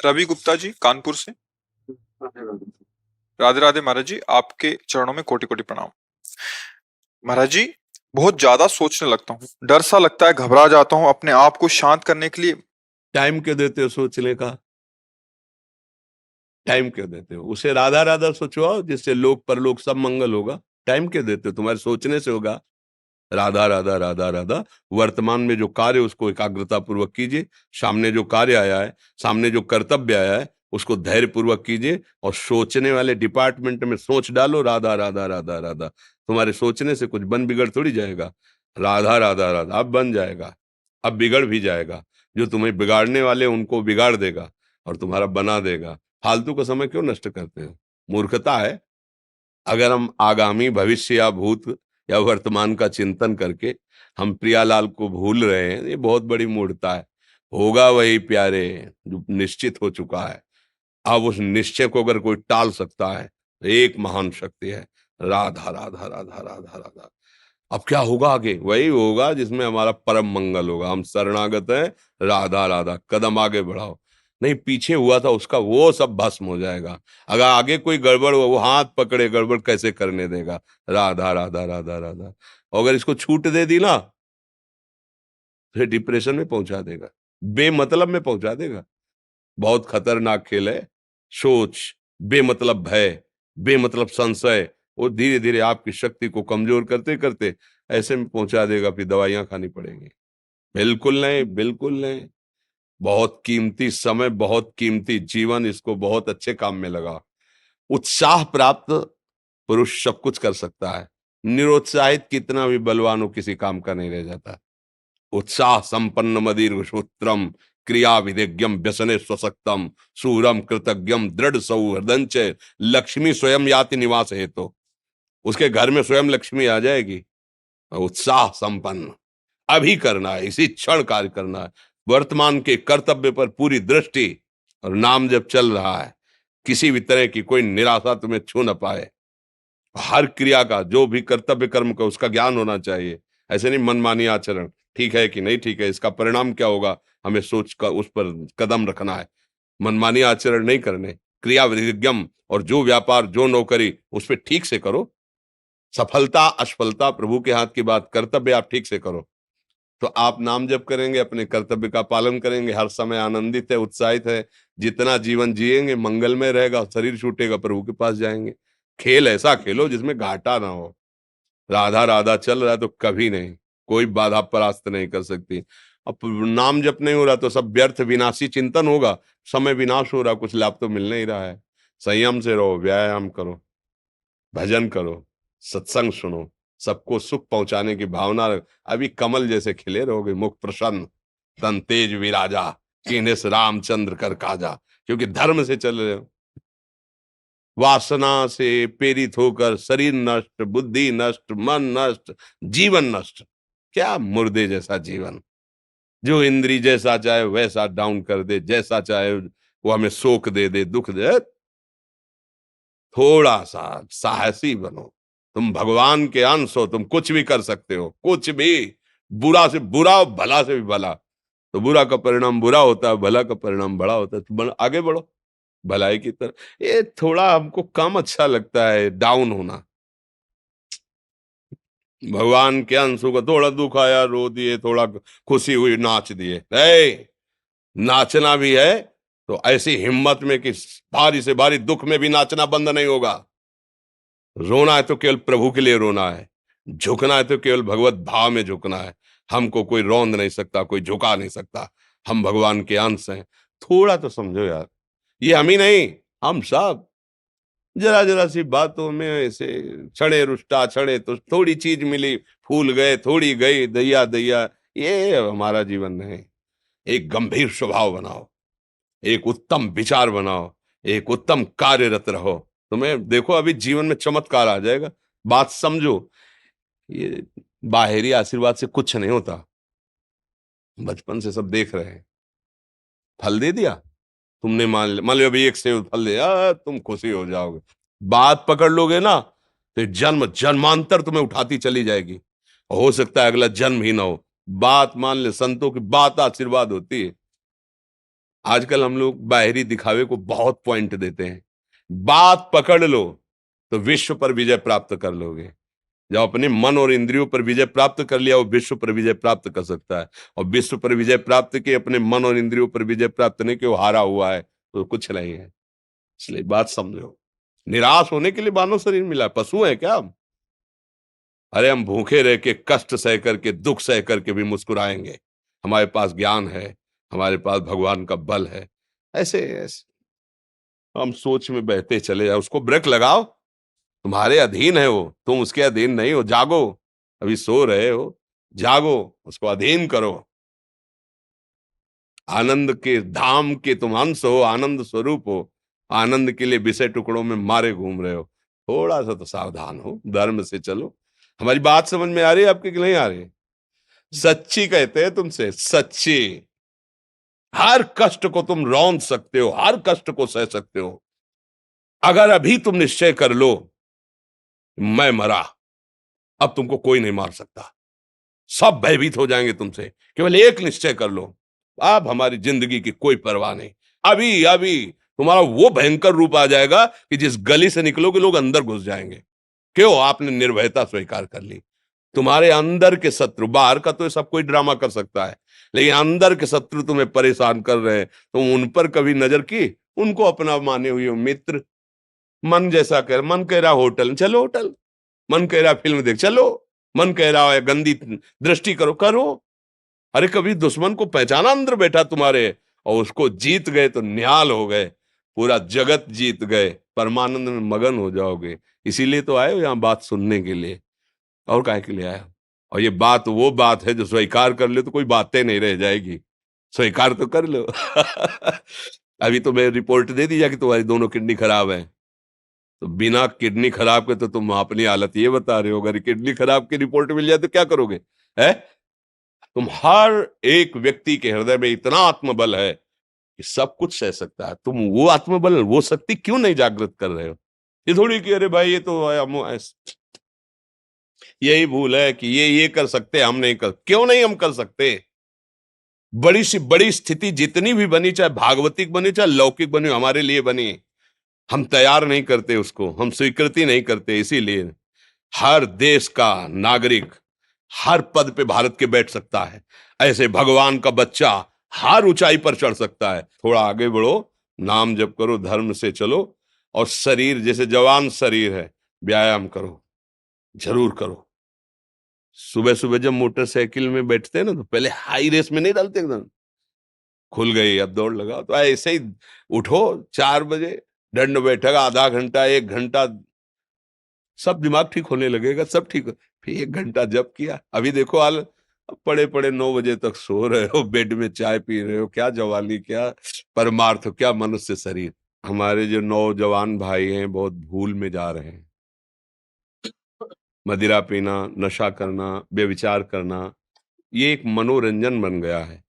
रवि गुप्ता जी कानपुर से। राधे राधे महाराज जी, आपके चरणों में कोटि कोटि प्रणाम। महाराज जी, बहुत ज्यादा सोचने लगता हूँ, डर सा लगता है, घबरा जाता हूँ। अपने आप को शांत करने के लिए टाइम क्यों देते हो सोचने का? टाइम क्यों देते हो? उसे राधा राधा सोचवाओ, जिससे लोक परलोक सब मंगल होगा। टाइम क्यों देते हो? तुम्हारे सोचने से होगा। राधा राधा राधा राधा। वर्तमान में जो कार्य उसको एकाग्रता पूर्वक कीजिए। सामने जो कार्य आया है, सामने जो कर्तव्य आया है, उसको धैर्य पूर्वक कीजिए। और सोचने वाले डिपार्टमेंट में सोच डालो राधा राधा राधा राधा। तुम्हारे सोचने से कुछ बन बिगड़ थोड़ी जाएगा। राधा राधा राधा अब बन जाएगा, अब बिगड़ भी जाएगा। जो तुम्हें बिगाड़ने वाले उनको बिगाड़ देगा और तुम्हारा बना देगा। फालतू का समय क्यों नष्ट करते हो? मूर्खता है। अगर हम आगामी भविष्य या भूत या वर्तमान का चिंतन करके हम प्रियालाल को भूल रहे हैं, ये बहुत बड़ी मूर्खता है। होगा वही प्यारे जो निश्चित हो चुका है। अब उस निश्चय को अगर कोई टाल सकता है तो एक महान शक्ति है, राधा राधा राधा राधा राधा। अब क्या होगा आगे? वही होगा जिसमें हमारा परम मंगल होगा। हम शरणागत हैं, राधा राधा। कदम आगे बढ़ाओ। नहीं, पीछे हुआ था उसका वो सब भस्म हो जाएगा। अगर आगे कोई गड़बड़ हुआ, वो हाथ पकड़े गड़बड़ कैसे करने देगा? राधा राधा राधा राधा। और अगर इसको छूट दे दी ना, फिर डिप्रेशन में पहुंचा देगा, बेमतलब में पहुंचा देगा। बहुत खतरनाक खेल है। सोच, बेमतलब भय, बेमतलब संशय, वो धीरे धीरे आपकी शक्ति को कमजोर करते करते ऐसे में पहुंचा देगा, फिर दवाइयां खानी पड़ेंगी। बिल्कुल नहीं, बिल्कुल नहीं। बहुत कीमती समय, बहुत कीमती जीवन, इसको बहुत अच्छे काम में लगा। उत्साह प्राप्त पुरुष सब कुछ कर सकता है। निरुत्साहित कितना भी बलवान हो, किसी काम का नहीं रह जाता। उत्साह संपन्न मदीर्घ सूत्रम, क्रिया विधिज्ञम व्यसने स्वसक्तम, सूरम कृतज्ञम दृढ़ सौहृदंच, लक्ष्मी स्वयं याति निवास हेतु। उसके घर में स्वयं लक्ष्मी आ जाएगी। उत्साह संपन्न अभी करना है, इसी क्षण कार्य करना है। वर्तमान के कर्तव्य पर पूरी दृष्टि। और नाम जब चल रहा है, किसी भी तरह की कोई निराशा तुम्हें छू न पाए। हर क्रिया का, जो भी कर्तव्य कर्म का, उसका ज्ञान होना चाहिए। ऐसे नहीं मनमानी आचरण, ठीक है कि नहीं ठीक है, इसका परिणाम क्या होगा, हमें सोच कर उस पर कदम रखना है। मनमानी आचरण नहीं करने। क्रिया विधिज्ञम, और जो व्यापार जो नौकरी उस पर ठीक से करो। सफलता असफलता प्रभु के हाथ की बात, कर्तव्य आप ठीक से करो तो आप नाम जप करेंगे, अपने कर्तव्य का पालन करेंगे, हर समय आनंदित है, उत्साहित है। जितना जीवन जिएंगे मंगलमय रहेगा। शरीर छूटेगा, प्रभु के पास जाएंगे। खेल ऐसा खेलो जिसमें घाटा ना हो। राधा राधा चल रहा है तो कभी नहीं, कोई बाधा परास्त नहीं कर सकती। अब नाम जप नहीं हो रहा तो सब व्यर्थ विनाशी चिंतन होगा। समय विनाश हो रहा, कुछ लाभ तो मिल नहीं रहा है। संयम से रहो, व्यायाम करो, भजन करो, सत्संग सुनो, सबको सुख पहुंचाने की भावना रख। अभी कमल जैसे खिले रहोगे, मुख प्रसन्न, तन तेज विराजा, कीन्हे से रामचंद्र कर काजा। क्योंकि धर्म से चल रहे हो। वासना से प्रेरित होकर शरीर नष्ट, बुद्धि नष्ट, मन नष्ट, जीवन नष्ट। क्या मुर्दे जैसा जीवन, जो इंद्री जैसा चाहे वैसा डाउन कर दे, जैसा चाहे वो हमें शोक दे दे, दुख दे। थोड़ा सा साहसी बनो। तुम भगवान के अंश हो, तुम कुछ भी कर सकते हो, कुछ भी। बुरा से बुरा, भला से भी भला। तो बुरा का परिणाम बुरा होता है, भला का परिणाम बड़ा होता है। तो आगे बढ़ो भलाई की तरफ। ये थोड़ा हमको कम अच्छा लगता है डाउन होना। भगवान के अंशों का थोड़ा दुख आया रो दिए, थोड़ा खुशी हुई नाच दिए। नाचना भी है तो ऐसी हिम्मत में कि भारी से भारी दुख में भी नाचना बंद नहीं होगा। रोना है तो केवल प्रभु के लिए रोना है। झुकना है तो केवल भगवत भाव में झुकना है। हमको कोई रौंद नहीं सकता, कोई झुका नहीं सकता। हम भगवान के अंश हैं। थोड़ा तो समझो यार, ये हम ही नहीं, हम सब। जरा जरा सी बातों में ऐसे क्षणे रुष्टा क्षणे तो थोड़ी चीज मिली, फूल गए, थोड़ी गई, दैया दैया। ये हमारा जीवन नहीं। एक गंभीर स्वभाव बनाओ, एक उत्तम विचार बनाओ, एक उत्तम कार्यरत रहो। तुम्हें देखो अभी जीवन में चमत्कार आ जाएगा। बात समझो। ये बाहरी आशीर्वाद से कुछ नहीं होता। बचपन से सब देख रहे हैं। फल दे दिया, तुमने मान लो अभी एक सेब फल दिया, तुम खुशी हो जाओगे। बात पकड़ लोगे ना तो जन्म जन्मांतर तुम्हें उठाती चली जाएगी। हो सकता है अगला जन्म ही ना हो। बात मान ले, संतों की बात आशीर्वाद होती है। आजकल हम लोग बाहरी दिखावे को बहुत पॉइंट देते हैं। बात पकड़ लो तो विश्व पर विजय प्राप्त कर लोगे। जब अपने मन और इंद्रियों पर विजय प्राप्त कर लिया, वो विश्व पर विजय प्राप्त कर सकता है। और विश्व पर विजय प्राप्त किए, अपने मन और इंद्रियों पर विजय प्राप्त नहीं कि वो हारा हुआ है, तो कुछ नहीं है। इसलिए बात समझो, निराश होने के लिए मानव शरीर मिला, पशु है क्या हम? अरे हम भूखे रह के, कष्ट सह करके, दुख सह करके भी मुस्कुराएंगे। हमारे पास ज्ञान है, हमारे पास भगवान का बल है। ऐसे ऐसे हम सोच में बहते चले जाओ, उसको ब्रेक लगाओ। तुम्हारे अधीन है वो, तुम उसके अधीन नहीं हो। जागो, अभी सो रहे हो, जागो, उसको अधीन करो। आनंद के धाम के तुम अंश हो, आनंद स्वरूप हो। आनंद के लिए विषय टुकड़ों में मारे घूम रहे हो। थोड़ा सा तो सावधान हो, धर्म से चलो। हमारी बात समझ में आ रही है आपके कि नहीं आ रही? सच्ची कहते हैं तुमसे, सच्ची। हर कष्ट को तुम रौंद सकते हो, हर कष्ट को सह सकते हो, अगर अभी तुम निश्चय कर लो मैं मरा, अब तुमको कोई नहीं मार सकता। सब भयभीत हो जाएंगे तुमसे। केवल एक निश्चय कर लो, अब हमारी जिंदगी की कोई परवाह नहीं। अभी अभी तुम्हारा वो भयंकर रूप आ जाएगा कि जिस गली से निकलोगे लोग अंदर घुस जाएंगे। क्यों? आपने निर्भयता स्वीकार कर ली। तुम्हारे अंदर के शत्रु, बाहर का तो सब कोई ड्रामा कर सकता है, लेकिन अंदर के शत्रु तुम्हें परेशान कर रहे हैं, तुम उन पर कभी नजर की? उनको अपना माने हुए हो मित्र। मन जैसा कर, मन कह रहा होटल चलो होटल, मन कह रहा फिल्म देख चलो, मन कह रहा है गंदी दृष्टि करो करो। अरे कभी दुश्मन को पहचाना अंदर बैठा तुम्हारे, और उसको जीत गए तो निहाल हो गए, पूरा जगत जीत गए, परमानंद में मगन हो जाओगे। इसीलिए तो आए हो यहाँ बात सुनने के लिए, और काहे के लिए आए हो? और ये बात वो बात है जो स्वीकार कर ले तो कोई बातें नहीं रह जाएगी। स्वीकार तो कर लो। अभी तो मैं रिपोर्ट दे दी कि तुम्हारी दोनों किडनी खराब है, तो बिना किडनी खराब के तो तुम अपनी हालत ये बता रहे हो, अगर किडनी खराब की रिपोर्ट मिल जाए तो क्या करोगे? है? तुम हर एक व्यक्ति के हृदय में इतना आत्मबल है कि सब कुछ सह सकता है। तुम वो आत्मबल, वो शक्ति क्यों नहीं जागृत कर रहे हो? ये थोड़ी कि अरे भाई ये तो यही भूल है कि ये कर सकते, हम नहीं कर। क्यों नहीं हम कर सकते? बड़ी सी बड़ी स्थिति जितनी भी बनी, चाहे भागवतिक बनी चाहे लौकिक बनी, हमारे लिए बनी, हम तैयार नहीं करते उसको, हम स्वीकृति नहीं करते। इसीलिए हर देश का नागरिक हर पद पे भारत के बैठ सकता है, ऐसे भगवान का बच्चा हर ऊंचाई पर चढ़ सकता है। थोड़ा आगे बढ़ो, नाम जप करो, धर्म से चलो, और शरीर जैसे जवान शरीर है, व्यायाम करो, जरूर करो। सुबह सुबह जब मोटरसाइकिल में बैठते हैं ना, तो पहले हाई रेस में नहीं डालते, एकदम खुल गई अब दौड़ लगाओ, तो ऐसे ही उठो 4 बजे, दंड बैठक आधा घंटा 1 घंटा, सब दिमाग ठीक होने लगेगा, सब ठीक हो। फिर 1 घंटा जब किया, अभी देखो हाल, पड़े पड़े 9 बजे तक सो रहे हो, बेड में चाय पी रहे हो। क्या जवानी, क्या परमार्थ, क्या मनुष्य शरीर। हमारे जो नौजवान भाई हैं बहुत भूल में जा रहे हैं। मदिरा पीना, नशा करना, व्यभिचार करना, ये एक मनोरंजन बन गया है,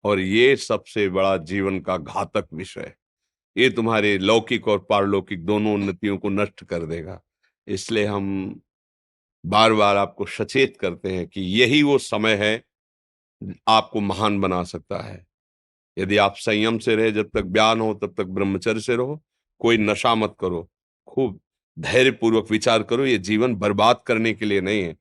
और ये सबसे बड़ा जीवन का घातक विषय है। ये तुम्हारे लौकिक और पारलौकिक दोनों उन्नतियों को नष्ट कर देगा। इसलिए हम बार बार आपको सचेत करते हैं कि यही वो समय है आपको महान बना सकता है। यदि आप संयम से रहे, जब तक ज्ञान हो तब तक ब्रह्मचर्य से रहो, कोई नशा मत करो, खूब धैर्य पूर्वक विचार करो। ये जीवन बर्बाद करने के लिए नहीं है,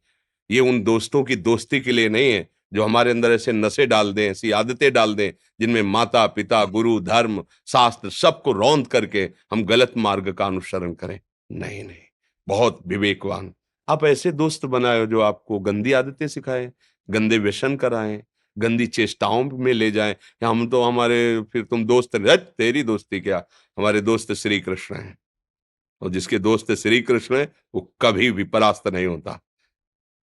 ये उन दोस्तों की दोस्ती के लिए नहीं है जो हमारे अंदर ऐसे नशे डाल दें, ऐसी आदतें डाल दें जिनमें माता पिता, गुरु, धर्म, शास्त्र सबको रौंद करके हम गलत मार्ग का अनुसरण करें। नहीं नहीं, बहुत विवेकवान। आप ऐसे दोस्त बनाए हो जो आपको गंदी आदतें सिखाएं, गंदे व्यसन कराएं, गंदी चेष्टाओं में ले जाएं। या हम तो हमारे, फिर तुम दोस्त, तेरी दोस्ती क्या, हमारे दोस्त श्री कृष्ण हैं, और जिसके दोस्त श्री कृष्ण है वो कभी भी परास्त नहीं होता।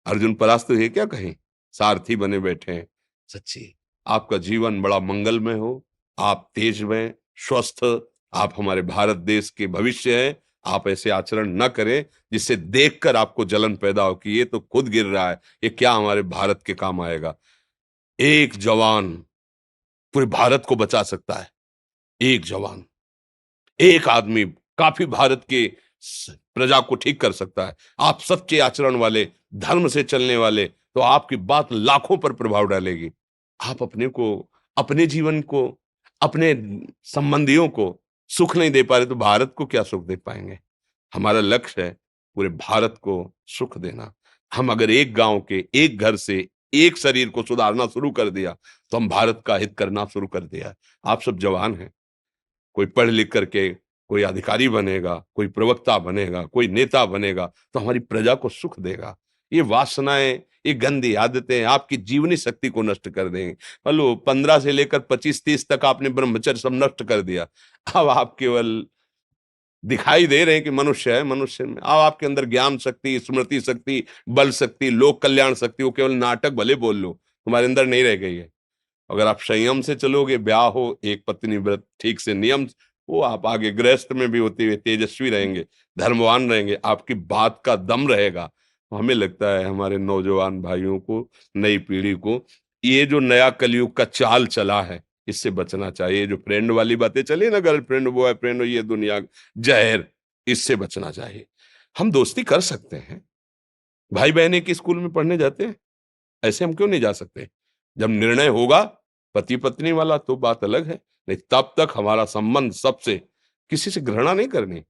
अर्जुन परास्त है क्या कहीं? सारथी बने बैठे हैं। सच्ची आपका जीवन बड़ा मंगलमय हो, आप तेज में स्वस्थ, आप हमारे भारत देश के भविष्य हैं। आप ऐसे आचरण न करें जिससे देखकर आपको जलन पैदा हो कि ये तो खुद गिर रहा है, ये क्या हमारे भारत के काम आएगा। एक जवान पूरे भारत को बचा सकता है। एक जवान, एक आदमी काफी भारत के प्रजा को ठीक कर सकता है। आप सच्चे आचरण वाले, धर्म से चलने वाले, तो आपकी बात लाखों पर प्रभाव डालेगी। आप अपने को, अपने जीवन को, अपने संबंधियों को सुख नहीं दे पा रहे तो भारत को क्या सुख दे पाएंगे? हमारा लक्ष्य है पूरे भारत को सुख देना। हम अगर एक गांव के एक घर से एक शरीर को सुधारना शुरू कर दिया तो हम भारत का हित करना शुरू कर दिया। आप सब जवान हैं, कोई पढ़ लिख करके कोई अधिकारी बनेगा, कोई प्रवक्ता बनेगा, कोई नेता बनेगा तो हमारी प्रजा को सुख देगा। ये वासनाएं, ये गंदी आदतें आपकी जीवनी शक्ति को नष्ट कर देंगे। लो 15 से लेकर 25-30 तक आपने ब्रह्मचर्य सब नष्ट कर दिया। अब आप केवल दिखाई दे रहे हैं कि मनुष्य है, मनुष्य में अब आपके अंदर ज्ञान शक्ति, स्मृति शक्ति, बल शक्ति, लोक कल्याण शक्ति, वो केवल नाटक भले बोल लो, तुम्हारे अंदर नहीं रह गई है। अगर आप संयम से चलोगे, ब्याह हो, एक पत्नी व्रत ठीक से नियम, वो आप आगे गृहस्थ में भी होते हुए तेजस्वी रहेंगे, धर्मवान रहेंगे, आपकी बात का दम रहेगा। तो हमें लगता है हमारे नौजवान भाइयों को, नई पीढ़ी को, ये जो नया कलयुग का चाल चला है, इससे बचना चाहिए। जो फ्रेंड वाली बातें चली ना, गर्लफ्रेंड, बॉयफ्रेंड, ये दुनिया जहर, इससे बचना चाहिए। हम दोस्ती कर सकते हैं, भाई बहन एक ही स्कूल में पढ़ने जाते हैं, ऐसे हम क्यों नहीं जा सकते? जब निर्णय होगा पति पत्नी वाला तो बात अलग है, नहीं तब तक हमारा संबंध सबसे, किसी से घृणा नहीं करनी।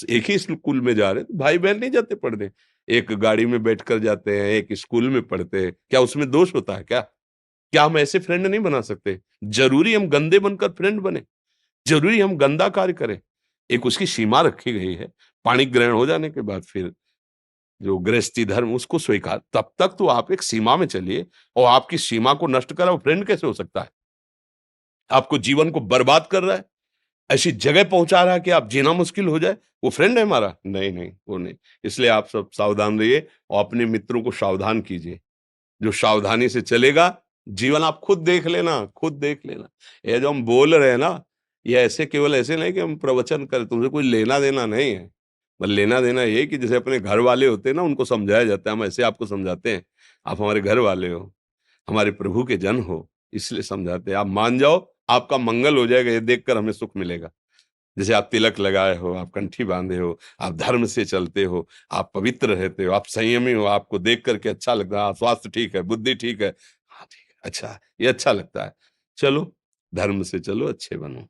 एक ही स्कूल में जा रहे तो भाई बहन नहीं जाते पढ़ने, एक गाड़ी में बैठकर जाते हैं, एक स्कूल में पढ़ते हैं, क्या उसमें दोष होता है क्या? क्या हम ऐसे फ्रेंड नहीं बना सकते? जरूरी हम गंदे बनकर फ्रेंड बने? जरूरी हम गंदा कार्य करें? एक उसकी सीमा रखी गई है, पाणी ग्रहण हो जाने के बाद फिर जो गृहस्थी धर्म उसको स्वीकार, तब तक तो आप एक सीमा में चलिए। और आपकी सीमा को नष्ट करा वो फ्रेंड कैसे हो सकता है? आपको जीवन को बर्बाद कर रहा है, ऐसी जगह पहुंचा रहा है कि आप जीना मुश्किल हो जाए, वो फ्रेंड है हमारा? नहीं नहीं, वो नहीं। इसलिए आप सब सावधान रहिए और अपने मित्रों को सावधान कीजिए। जो सावधानी से चलेगा, जीवन आप खुद देख लेना, खुद देख लेना। ये जो हम बोल रहे हैं ना, ये ऐसे केवल ऐसे नहीं कि हम प्रवचन करें, तुमसे कोई लेना देना नहीं है। पर लेना देना ये कि जैसे अपने घर वाले होते हैं ना, उनको समझाया जाता है, हम ऐसे आपको समझाते हैं। आप हमारे घर वाले हो, हमारे प्रभु के जन हो, इसलिए समझाते हैं। आप मान जाओ, आपका मंगल हो जाएगा, ये देखकर हमें सुख मिलेगा। जैसे आप तिलक लगाए हो, आप कंठी बांधे हो, आप धर्म से चलते हो, आप पवित्र रहते हो, आप संयमी हो, आपको देख करके अच्छा लगता है, हाँ, स्वास्थ्य ठीक है, बुद्धि ठीक है, हाँ ठीक है, अच्छा, ये अच्छा लगता है। चलो, धर्म से चलो, अच्छे बनो।